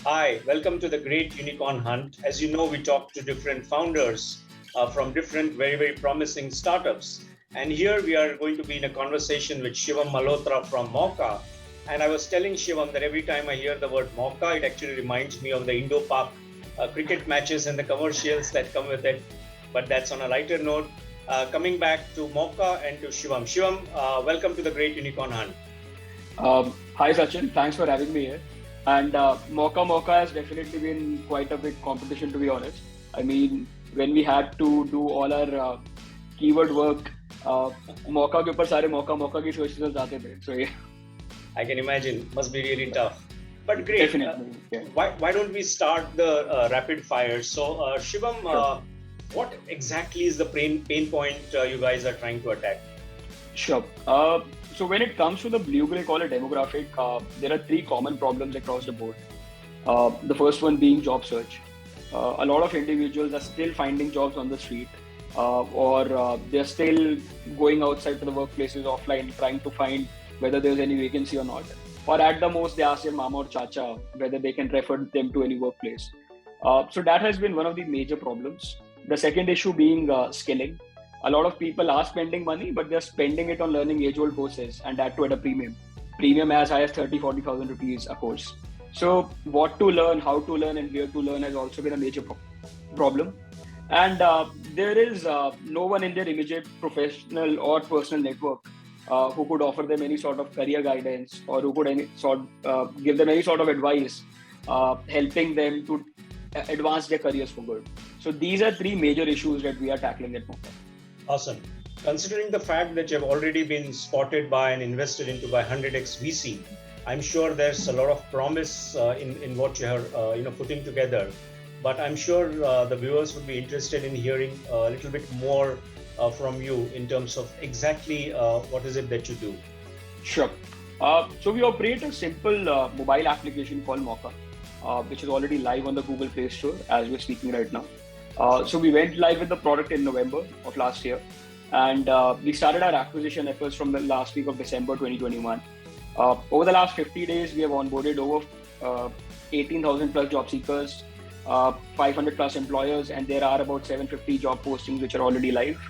Hi, welcome to the Great Unicorn Hunt. As you know, we talk to different founders from different very promising startups. And here we are going to be in a conversation with Shivam Malhotra from Mauka. And I was telling Shivam that every time I hear the word Mauka, it actually reminds me of the Indo-Pak cricket matches and the commercials that come with it. But that's on a lighter note. Coming back to Mauka and to Shivam. Shivam, welcome to the Great Unicorn Hunt. Hi Sachin, thanks for having me here. And Mauka has definitely been quite a big competition, to be honest. I mean, when we had to do all our keyword work, मौका के ऊपर सारे मौका की सोच आते थे. So yeah, I can imagine, must be really tough. But great. definitely. Yeah. Why don't we start the rapid fire? So, Shivam, Sure. what exactly is the pain point you guys are trying to attack? Sure. So when it comes to the blue-gray collar demographic, there are three common problems across the board. The first one being job search. A lot of individuals are still finding jobs on the street, or they're still going outside to the workplaces offline, trying to find whether there's any vacancy or not. Or at the most, they ask their mama or chacha whether they can refer them to any workplace. So that has been one of the major problems. The second issue being skilling. A lot of people are spending money, but they're spending it on learning age-old courses, and that too at a premium as high as 30,000-40,000 rupees a course. So what to learn, how to learn, and where to learn has also been a major problem. And there is no one in their immediate professional or personal network who could offer them any sort of career guidance, or who could give them any sort of advice, helping them to advance their careers for good. So these are three major issues that we are tackling at Mauka. Awesome. Considering the fact that you've already been spotted by and invested into by 100x VC, I'm sure there's a lot of promise in what you are putting together. But I'm sure the viewers would be interested in hearing a little bit more from you in terms of exactly what is it that you do. Sure. So we operate a simple mobile application called Mauka, which is already live on the Google Play Store as we're speaking right now. So we went live with the product in November of last year, and we started our acquisition efforts from the last week of December 2021. Over the last 50 days, we have onboarded over 18,000 plus job seekers, 500 plus employers, and there are about 750 job postings which are already live.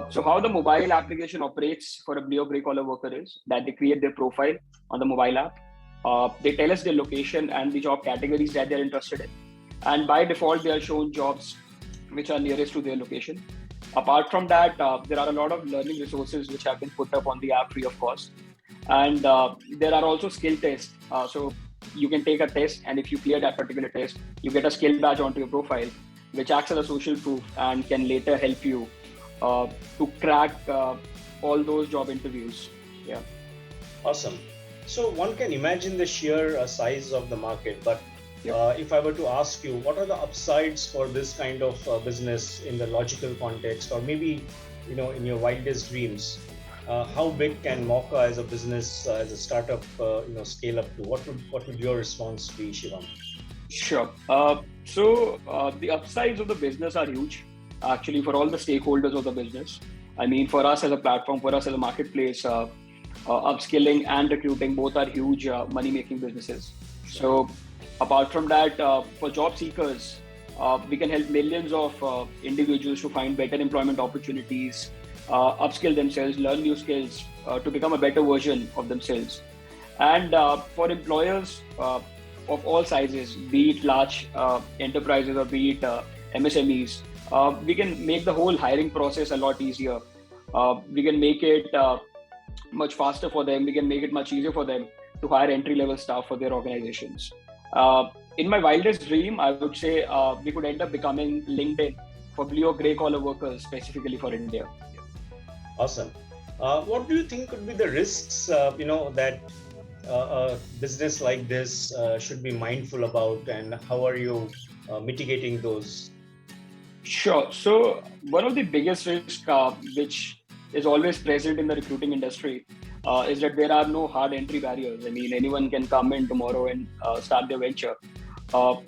So how the mobile application operates for a blue or gray collar worker is that they create their profile on the mobile app. They tell us their location and the job categories that they're interested in. And by default, they are shown jobs which are nearest to their location. Apart from that, there are a lot of learning resources which have been put up on the app free of cost. And there are also skill tests. So you can take a test, and if you clear that particular test, you get a skill badge onto your profile, which acts as a social proof and can later help you to crack all those job interviews. Yeah. Awesome. So one can imagine the sheer size of the market, but Yep. if I were to ask you, what are the upsides for this kind of business in the logical context, or maybe in your wildest dreams, how big can Mauka as a business, as a startup, scale up to? What would your response be, Shivam? Sure. The upsides of the business are huge, actually, for all the stakeholders of the business. I mean, for us as a platform, for us as a marketplace, upskilling and recruiting both are huge money-making businesses. So, apart from that, for job seekers, we can help millions of individuals to find better employment opportunities, upskill themselves, learn new skills to become a better version of themselves. And for employers of all sizes, be it large enterprises or be it MSMEs, we can make the whole hiring process a lot easier. We can make it much faster for them. We can make it much easier for them to hire entry-level staff for their organizations. In my wildest dream, I would say we could end up becoming LinkedIn for blue or gray collar workers, specifically for India. Awesome. What do you think could be the risks, that a business like this should be mindful about, and how are you mitigating those? Sure. So one of the biggest risks, which is always present in the recruiting industry, is that there are no hard entry barriers. I mean, anyone can come in tomorrow and start their venture.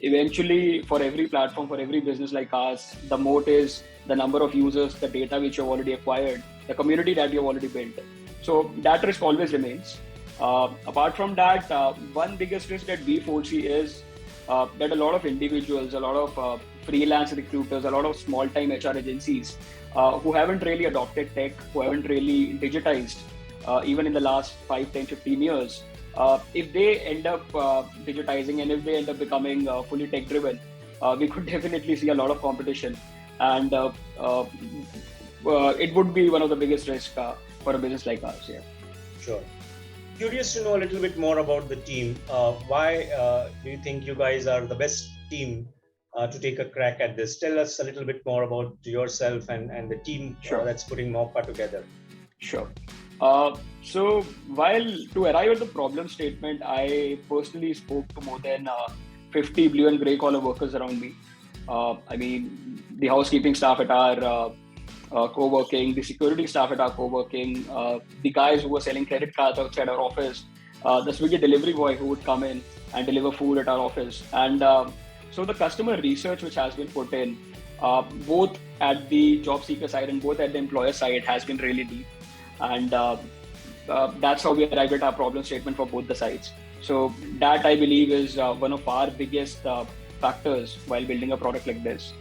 Eventually, for every platform, for every business like ours, the moat is the number of users, the data which you've already acquired, the community that you've already built. So that risk always remains. Apart from that, one biggest risk that we foresee is that a lot of individuals, a lot of freelance recruiters, a lot of small-time HR agencies who haven't really adopted tech, who haven't really digitized, even in the last 5, 10, 15 years, if they end up digitizing and if they end up becoming fully tech-driven, we could definitely see a lot of competition. And it would be one of the biggest risks for a business like ours. Yeah. Sure. Curious to know a little bit more about the team. Why do you think you guys are the best team to take a crack at this? Tell us a little bit more about yourself and the team Sure. that's putting Mauka together. Sure. So while to arrive at the problem statement, I personally spoke to more than 50 blue and grey collar workers around me. I mean, the housekeeping staff at our co-working, the security staff at our co-working, the guys who were selling credit cards outside our office, the Swiggy delivery boy who would come in and deliver food at our office. And so the customer research which has been put in, both at the job seeker side and both at the employer side, has been really deep. And that's how we arrived at our problem statement for both the sides. So that, I believe, is one of our biggest factors while building a product like this.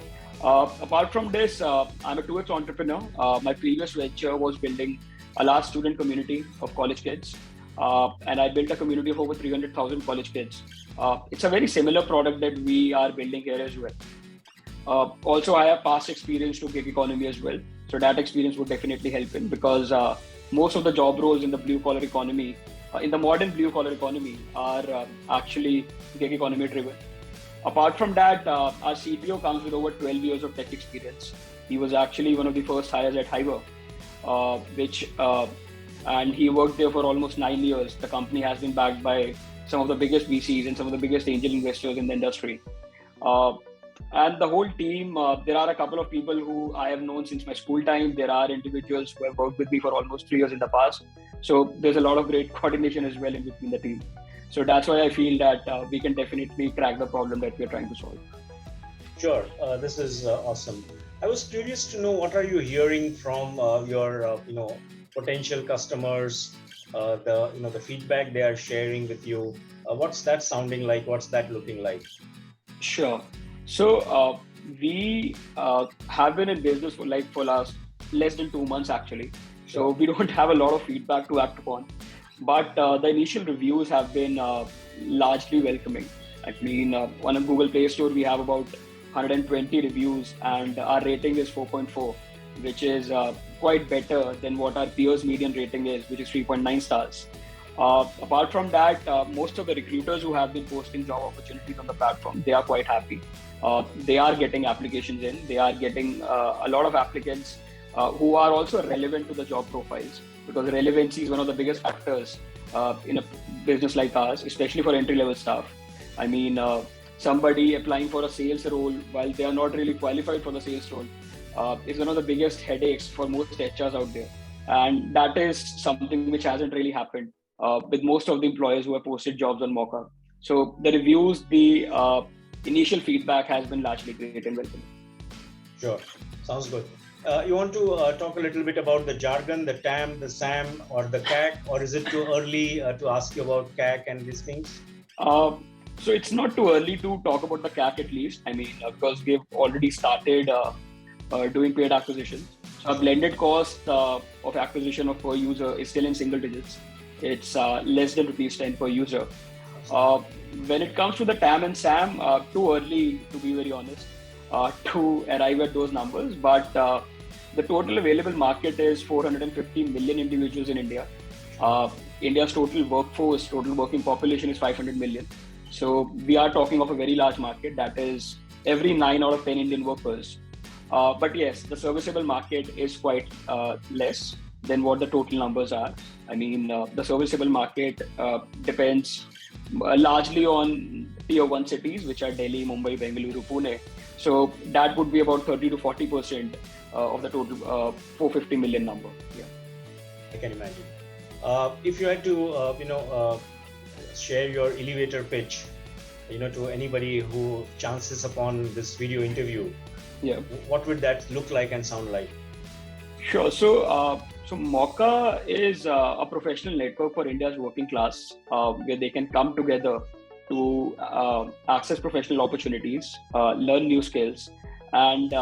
Apart from this, I'm a 2X entrepreneur. My previous venture was building a large student community of college kids. And I built a community of over 300,000 college kids. It's a very similar product that we are building here as well. Also, I have past experience to gig economy as well. So that experience would definitely help in, because most of the job roles in the blue collar economy, in the modern blue collar economy, are actually gig economy driven. Apart from that, our CTO comes with over 12 years of tech experience. He was actually one of the first hires at Hiver, and he worked there for almost 9 years. The company has been backed by some of the biggest VCs and some of the biggest angel investors in the industry. And the whole team, there are a couple of people who I have known since my school time. There are individuals who have worked with me for almost 3 years in the past. So there's a lot of great coordination as well in between the team. So that's why I feel that we can definitely crack the problem that we're trying to solve. Sure, this is awesome. I was curious to know, what are you hearing from your potential customers? The feedback they are sharing with you. What's that sounding like? What's that looking like? Sure. So we have been in business for last less than 2 months actually. So we don't have a lot of feedback to act upon. But the initial reviews have been largely welcoming. I mean, on a Google Play Store, we have about 120 reviews, and our rating is 4.4, which is quite better than what our peers' median rating is, which is 3.9 stars. Apart from that, most of the recruiters who have been posting job opportunities on the platform, they are quite happy. They are getting applications in. They are getting a lot of applicants who are also relevant to the job profiles, because relevancy is one of the biggest factors in a business like ours, especially for entry-level staff. I mean, somebody applying for a sales role while they are not really qualified for the sales role is one of the biggest headaches for most HRs out there. And that is something which hasn't really happened with most of the employers who have posted jobs on Mauka. So the reviews, the initial feedback has been largely great and welcome. Sure, sounds good. You want to talk a little bit about the jargon, the TAM, the SAM, or the CAC, or is it too early to ask you about CAC and these things? So it's not too early to talk about the CAC at least. I mean, because we've already started doing paid acquisitions. So our blended cost of acquisition of per user is still in single digits. It's less than ₹10 per user. When it comes to the TAM and SAM, too early to be very honest to arrive at those numbers. But the total available market is 450 million individuals in India. India's total workforce, total working population is 500 million. So we are talking of a very large market, that is every 9 out of 10 Indian workers. But yes, the serviceable market is quite less than what the total numbers are. I mean, the serviceable market depends largely on tier 1 cities, which are Delhi, Mumbai, Bengaluru, Pune. So that would be about 30 to 40% of the total 450 million number. Yeah, I can imagine. If you had to, share your elevator pitch, to anybody who chances upon this video interview, yeah, what would that look like and sound like? Sure. So Mauka is a professional network for India's working class, where they can come together to access professional opportunities, learn new skills, and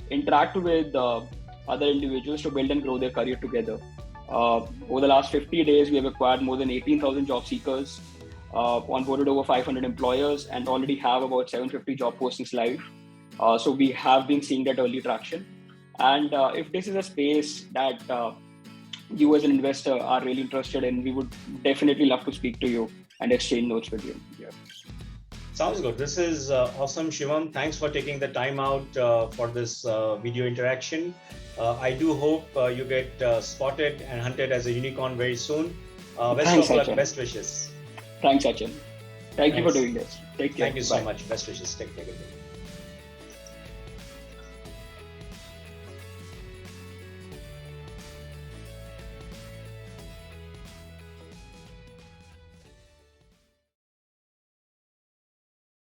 interact with other individuals to build and grow their career together. Over the last 50 days, we have acquired more than 18,000 job seekers, onboarded over 500 employers, and already have about 750 job postings live. So we have been seeing that early traction. And if this is a space that you as an investor are really interested in, we would definitely love to speak to you and exchange notes with you. Yeah. Sounds good. This is awesome, Shivam. Thanks for taking the time out for this video interaction. I do hope you get spotted and hunted as a unicorn very soon. Best of luck, best wishes. Thanks, Sachin. Thank you for doing this. Take care. Thank you so much. Best wishes. Take care.